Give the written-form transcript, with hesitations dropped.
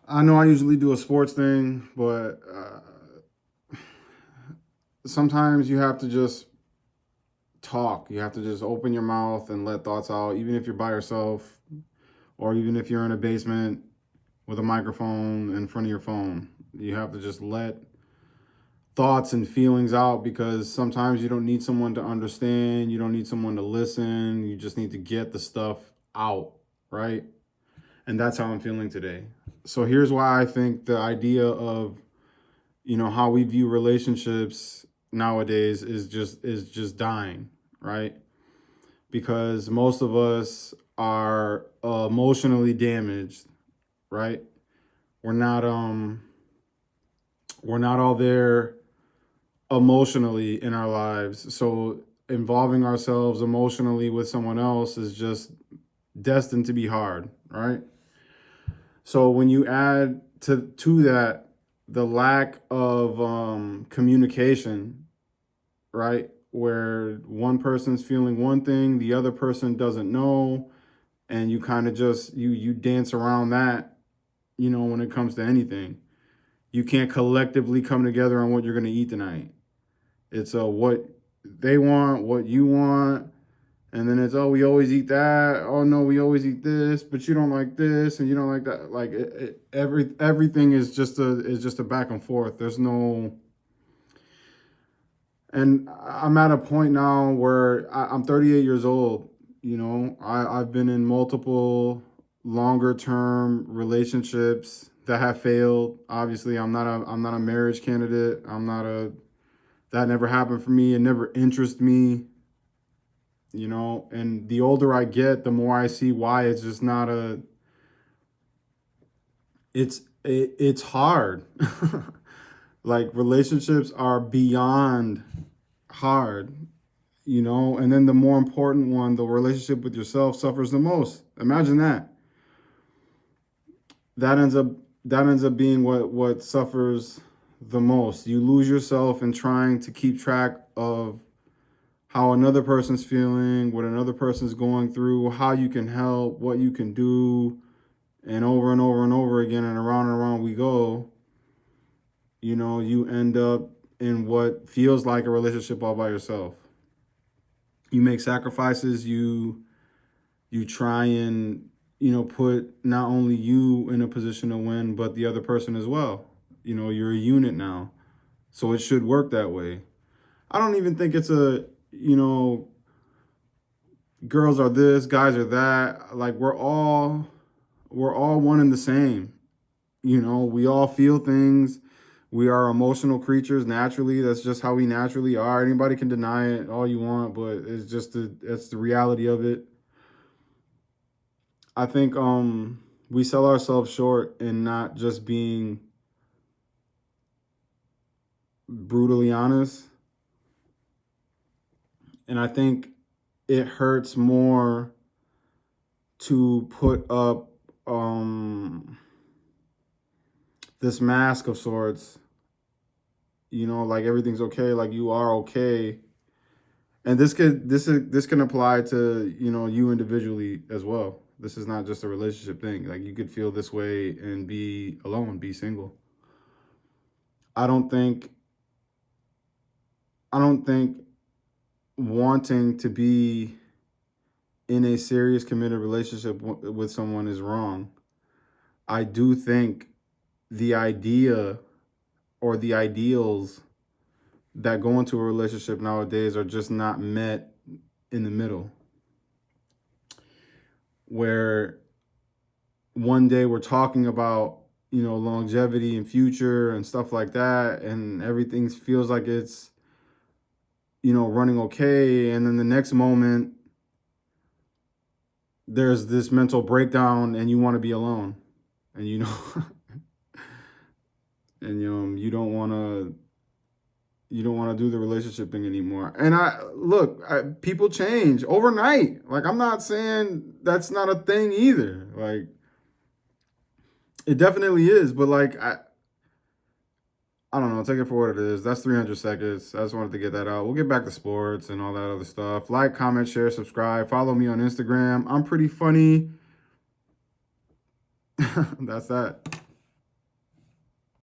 I know I usually do a sports thing, but sometimes you have to just talk. You have to just open your mouth and let thoughts out, even if you're by yourself or even if you're in a basement with a microphone in front of your phone. You have to just let thoughts and feelings out because sometimes you don't need someone to understand. You don't need someone to listen. You just need to get the stuff out, right? And that's how I'm feeling today. So here's why I think the idea of, how we view relationships nowadays is just dying, right? Because most of us are emotionally damaged, right? We're not we're not all there emotionally in our lives. So involving ourselves emotionally with someone else is just destined to be hard, right? So when you add to that the lack of communication, right? Where one person's feeling one thing, the other person doesn't know, and you kind of just you dance around that, when it comes to anything. You can't collectively come together on what you're going to eat tonight. It's what they want, what you want, and then it's, oh, we always eat that. Oh no, we always eat this, but you don't like this and you don't like that. Like everything is just a back and forth. There's no. And I'm at a point now where I'm 38 years old. I've been in multiple longer term relationships that have failed. Obviously, I'm not a marriage candidate. That never happened for me. It never interested me. And the older I get, the more I see why it's just not a. It's hard. Like relationships are beyond hard, and then the more important one, the relationship with yourself, suffers the most. Imagine that. That ends up that ends up being what suffers the most. You lose yourself in trying to keep track of how another person's feeling, what another person's going through, how you can help, what you can do, and over and over and over again and around we go. You end up in what feels like a relationship all by yourself. You make sacrifices, you try and put not only you in a position to win but the other person as well. You're a unit now, so it should work that way. I don't even think it's a girls are this, guys are that. Like we're all one and the same. We all feel things. We are emotional creatures naturally. That's just how we naturally are. Anybody can deny it all you want, but it's the reality of it. I think we sell ourselves short in not just being brutally honest. And I think it hurts more to put up this mask of sorts, like everything's okay, like you are okay. And this can apply to, you individually as well. This is not just a relationship thing. Like you could feel this way and be alone, be single. I don't think I don't think wanting to be in a serious committed relationship with someone is wrong. I do think the idea or the ideals that go into a relationship nowadays are just not met in the middle. Where one day we're talking about, longevity and future and stuff like that, and everything feels like it's, running okay. And then the next moment, there's this mental breakdown and you want to be alone. And, and, you don't want to do the relationship thing anymore. And people change overnight. Like, I'm not saying that's not a thing either. Like, it definitely is. But like, I don't know. Take it for what it is. That's 300 seconds. I just wanted to get that out. We'll get back to sports and all that other stuff. Like, comment, share, subscribe. Follow me on Instagram. I'm pretty funny. That's that.